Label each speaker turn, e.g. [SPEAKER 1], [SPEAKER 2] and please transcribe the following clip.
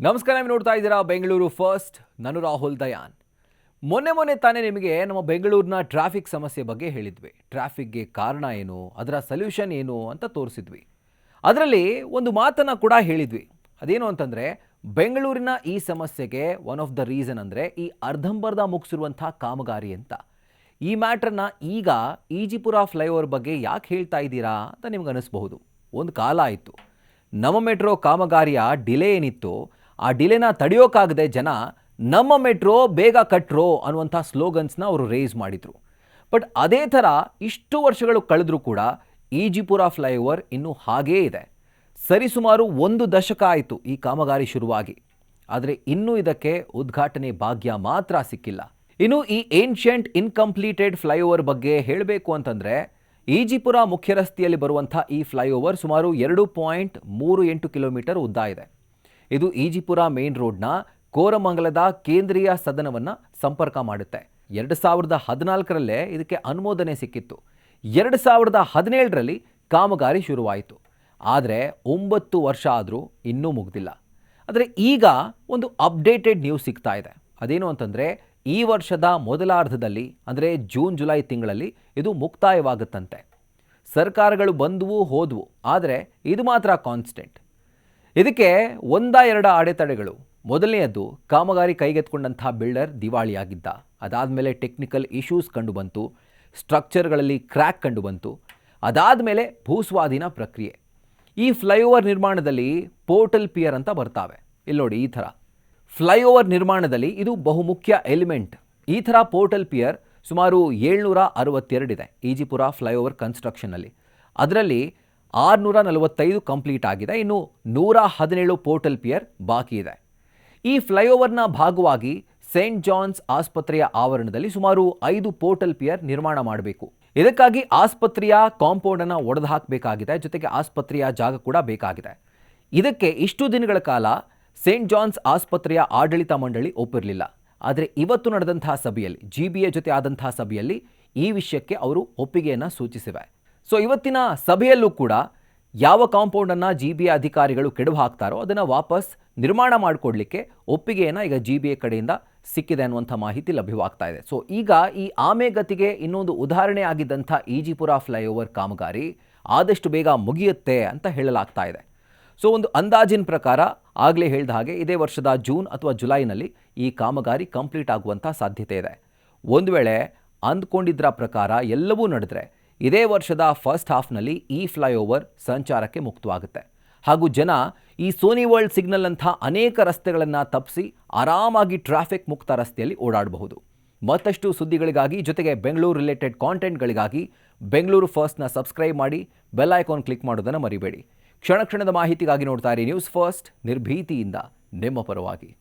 [SPEAKER 1] ನಮಸ್ಕಾರ, ನೀವು ನೋಡ್ತಾ ಇದ್ದೀರಾ ಬೆಂಗಳೂರು ಫಸ್ಟ್. ನಾನು ರಾಹುಲ್ ದಯಾನ್. ಮೊನ್ನೆ ತಾನೇ ನಿಮಗೆ ನಮ್ಮ ಬೆಂಗಳೂರಿನ ಟ್ರಾಫಿಕ್ ಸಮಸ್ಯೆ ಬಗ್ಗೆ ಹೇಳಿದ್ವಿ. ಟ್ರಾಫಿಕ್ಗೆ ಕಾರಣ ಏನು, ಅದರ ಸೊಲ್ಯೂಷನ್ ಏನು ಅಂತ ತೋರಿಸಿದ್ವಿ. ಅದರಲ್ಲಿ ಒಂದು ಮಾತನ್ನು ಕೂಡ ಹೇಳಿದ್ವಿ. ಅದೇನು ಅಂತಂದರೆ, ಬೆಂಗಳೂರಿನ ಈ ಸಮಸ್ಯೆಗೆ ಒನ್ ಆಫ್ ದ ರೀಸನ್ ಅಂದರೆ ಈ ಅರ್ಧಂಬರ್ಧ ಮುಗಿಸಿರುವಂಥ ಕಾಮಗಾರಿ ಅಂತ. ಈ ಮ್ಯಾಟ್ರನ್ನ ಈಗ ಈಜಿಪುರ ಫ್ಲೈಓವರ್ ಬಗ್ಗೆ ಯಾಕೆ ಹೇಳ್ತಾ ಇದ್ದೀರಾ ಅಂತ ನಿಮ್ಗೆ ಅನಿಸ್ಬಹುದು. ಒಂದು ಕಾಲ ಆಯಿತು, ನಮ್ಮ ಮೆಟ್ರೋ ಕಾಮಗಾರಿಯ ಡಿಲೇ ಏನಿತ್ತು, ಆ ಡಿಲೇನ ತಡೆಯೋಕ್ಕಾಗದೆ ಜನ ನಮ್ಮ ಮೆಟ್ರೋ ಬೇಗ ಕಟ್ರೋ ಅನ್ನುವಂಥ ಸ್ಲೋಗನ್ಸ್ನ ಅವರು ರೇಸ್ ಮಾಡಿದರು. ಬಟ್ ಅದೇ ಥರ ಇಷ್ಟು ವರ್ಷಗಳು ಕಳೆದರೂ ಕೂಡ ಈಜಿಪುರ ಫ್ಲೈಓವರ್ ಇನ್ನೂ ಹಾಗೇ ಇದೆ. ಸರಿಸುಮಾರು 1 ದಶಕ ಆಯಿತು ಈ ಕಾಮಗಾರಿ ಶುರುವಾಗಿ, ಆದರೆ ಇನ್ನೂ ಇದಕ್ಕೆ ಉದ್ಘಾಟನೆ ಭಾಗ್ಯ ಮಾತ್ರ ಸಿಕ್ಕಿಲ್ಲ. ಇನ್ನು ಈ ಏನ್ಷಿಯಂಟ್ ಇನ್ಕಂಪ್ಲೀಟೆಡ್ ಫ್ಲೈಓವರ್ ಬಗ್ಗೆ ಹೇಳಬೇಕು ಅಂತಂದರೆ, ಈಜಿಪುರ ಮುಖ್ಯ ರಸ್ತೆಯಲ್ಲಿ ಬರುವಂಥ ಈ ಫ್ಲೈಓವರ್ ಸುಮಾರು 2.38 ಕಿಲೋಮೀಟರ್ ಉದ್ದ ಇದೆ. ಇದು ಈಜಿಪುರ ಮೇನ್ ರೋಡ್ನ ಕೋರಮಂಗಲದ ಕೇಂದ್ರೀಯ ಸದನವನ್ನು ಸಂಪರ್ಕ ಮಾಡುತ್ತೆ. 2014ರಲ್ಲೇ ಇದಕ್ಕೆ ಅನುಮೋದನೆ ಸಿಕ್ಕಿತ್ತು. 2017ರಲ್ಲಿ ಕಾಮಗಾರಿ ಶುರುವಾಯಿತು. ಆದರೆ 9 ವರ್ಷ ಆದರೂ ಇನ್ನೂ ಮುಗಿದಿಲ್ಲ. ಆದರೆ ಈಗ ಒಂದು ಅಪ್ಡೇಟೆಡ್ ನ್ಯೂಸ್ ಸಿಗ್ತಾ ಇದೆ. ಅದೇನು ಅಂತಂದರೆ, ಈ ವರ್ಷದ ಮೊದಲಾರ್ಧದಲ್ಲಿ ಅಂದರೆ ಜೂನ್-ಜುಲೈ ತಿಂಗಳಲ್ಲಿ ಇದು ಮುಕ್ತಾಯವಾಗುತ್ತಂತೆ. ಸರ್ಕಾರಗಳು ಬಂದವು ಹೋದವು, ಆದರೆ ಇದು ಮಾತ್ರ ಕಾನ್ಸ್ಟೆಂಟ್. ಇದಕ್ಕೆ 1-2 ಅಡೆತಡೆಗಳು. ಮೊದಲನೆಯದ್ದು, ಕಾಮಗಾರಿ ಕೈಗೆತ್ಕೊಂಡಂಥ ಬಿಲ್ಡರ್ ದಿವಾಳಿಯಾಗಿದ್ದ. ಅದಾದಮೇಲೆ ಟೆಕ್ನಿಕಲ್ ಇಶ್ಯೂಸ್ ಕಂಡುಬಂತು, ಸ್ಟ್ರಕ್ಚರ್ಗಳಲ್ಲಿ ಕ್ರ್ಯಾಕ್ ಕಂಡುಬಂತು. ಅದಾದಮೇಲೆ ಭೂಸ್ವಾಧೀನ ಪ್ರಕ್ರಿಯೆ. ಈ ಫ್ಲೈಓವರ್ ನಿರ್ಮಾಣದಲ್ಲಿ ಪೋರ್ಟಲ್ ಪಿಯರ್ ಅಂತ ಬರ್ತಾವೆ. ಇಲ್ಲಿ ನೋಡಿ, ಈ ಥರ ಫ್ಲೈಓವರ್ ನಿರ್ಮಾಣದಲ್ಲಿ ಇದು ಬಹುಮುಖ್ಯ ಎಲಿಮೆಂಟ್. ಈ ಥರ ಪೋರ್ಟಲ್ ಪಿಯರ್ ಸುಮಾರು 762 ಇದೆ ಈಜಿಪುರ ಫ್ಲೈಓವರ್ ಕನ್ಸ್ಟ್ರಕ್ಷನ್ನಲ್ಲಿ. ಅದರಲ್ಲಿ 645 ಕಂಪ್ಲೀಟ್ ಆಗಿದೆ. ಇನ್ನು 117 ಪೋರ್ಟಲ್ ಪಿಯರ್ ಬಾಕಿ ಇದೆ. ಈ ಫ್ಲೈಓವರ್ನ ಭಾಗವಾಗಿ ಸೇಂಟ್ ಜಾನ್ಸ್ ಆಸ್ಪತ್ರೆಯ ಆವರಣದಲ್ಲಿ ಸುಮಾರು 5 ಪೋರ್ಟಲ್ ಪಿಯರ್ ನಿರ್ಮಾಣ ಮಾಡಬೇಕು. ಇದಕ್ಕಾಗಿ ಆಸ್ಪತ್ರೆಯ ಕಾಂಪೌಂಡನ್ನು ಒಡೆದು ಹಾಕಬೇಕಾಗಿದೆ. ಜೊತೆಗೆ ಆಸ್ಪತ್ರೆಯ ಜಾಗ ಕೂಡ ಬೇಕಾಗಿದೆ. ಇದಕ್ಕೆ ಇಷ್ಟು ದಿನಗಳ ಕಾಲ ಸೇಂಟ್ ಜಾನ್ಸ್ ಆಸ್ಪತ್ರೆಯ ಆಡಳಿತ ಮಂಡಳಿ ಒಪ್ಪಿರಲಿಲ್ಲ. ಆದರೆ ಇವತ್ತು ನಡೆದಂತಹ ಸಭೆಯಲ್ಲಿ, GBA ಜೊತೆ ಆದಂತಹ ಸಭೆಯಲ್ಲಿ ಈ ವಿಷಯಕ್ಕೆ ಅವರು ಒಪ್ಪಿಗೆಯನ್ನು ಸೂಚಿಸಿವೆ. ಸೊ ಇವತ್ತಿನ ಸಭೆಯಲ್ಲೂ ಕೂಡ ಯಾವ ಕಾಂಪೌಂಡನ್ನು GBA ಅಧಿಕಾರಿಗಳು ಕೆಡವು ಹಾಕ್ತಾರೋ ಅದನ್ನು ವಾಪಸ್ ನಿರ್ಮಾಣ ಮಾಡಿಕೊಡ್ಲಿಕ್ಕೆ ಒಪ್ಪಿಗೆಯನ್ನು ಈಗ GBA ಕಡೆಯಿಂದ ಸಿಕ್ಕಿದೆ ಅನ್ನುವಂಥ ಮಾಹಿತಿ ಲಭ್ಯವಾಗ್ತಾ ಇದೆ. ಸೊ ಈಗ ಈ ಆಮೆಗತಿಗೆ ಇನ್ನೊಂದು ಉದಾಹರಣೆ ಆಗಿದ್ದಂಥ ಈಜಿಪುರ ಫ್ಲೈಓವರ್ ಕಾಮಗಾರಿ ಆದಷ್ಟು ಬೇಗ ಮುಗಿಯುತ್ತೆ ಅಂತ ಹೇಳಲಾಗ್ತಾ ಇದೆ. ಸೊ ಒಂದು ಅಂದಾಜಿನ ಪ್ರಕಾರ ಆಗಲೇ ಹೇಳಿದ ಹಾಗೆ ಇದೇ ವರ್ಷದ ಜೂನ್ ಅಥವಾ ಜುಲೈನಲ್ಲಿ ಈ ಕಾಮಗಾರಿ ಕಂಪ್ಲೀಟ್ ಆಗುವಂಥ ಸಾಧ್ಯತೆ ಇದೆ. ಒಂದು ವೇಳೆ ಅಂದ್ಕೊಂಡಿದ್ದರ ಪ್ರಕಾರ ಎಲ್ಲವೂ ನಡೆದರೆ ಇದೇ ವರ್ಷದ ಫಸ್ಟ್ ಹಾಫ್ನಲ್ಲಿ ಈ ಫ್ಲೈಓವರ್ ಸಂಚಾರಕ್ಕೆ ಮುಕ್ತವಾಗುತ್ತೆ. ಹಾಗೂ ಜನ ಈ ಸೋನಿ ವರ್ಲ್ಡ್ ಸಿಗ್ನಲ್ ಅಂಥ ಅನೇಕ ರಸ್ತೆಗಳನ್ನು ತಪ್ಪಿಸಿ ಆರಾಮಾಗಿ ಟ್ರಾಫಿಕ್ ಮುಕ್ತ ರಸ್ತೆಯಲ್ಲಿ ಓಡಾಡಬಹುದು. ಮತ್ತಷ್ಟು ಸುದ್ದಿಗಳಿಗಾಗಿ, ಜೊತೆಗೆ ಬೆಂಗಳೂರು ರಿಲೇಟೆಡ್ ಕಾಂಟೆಂಟ್ಗಳಿಗಾಗಿ ಬೆಂಗಳೂರು ಫಸ್ಟ್ನ ಸಬ್ಸ್ಕ್ರೈಬ್ ಮಾಡಿ, ಬೆಲ್ ಐಕಾನ್ ಕ್ಲಿಕ್ ಮಾಡೋದನ್ನು ಮರಿಬೇಡಿ. ಕ್ಷಣ ಕ್ಷಣದ ಮಾಹಿತಿಗಾಗಿ ನೋಡ್ತಾ ಇರಿ ನ್ಯೂಸ್ ಫಸ್ಟ್, ನಿರ್ಭೀತಿಯಿಂದ ನಿಮ್ಮ ಪರವಾಗಿ.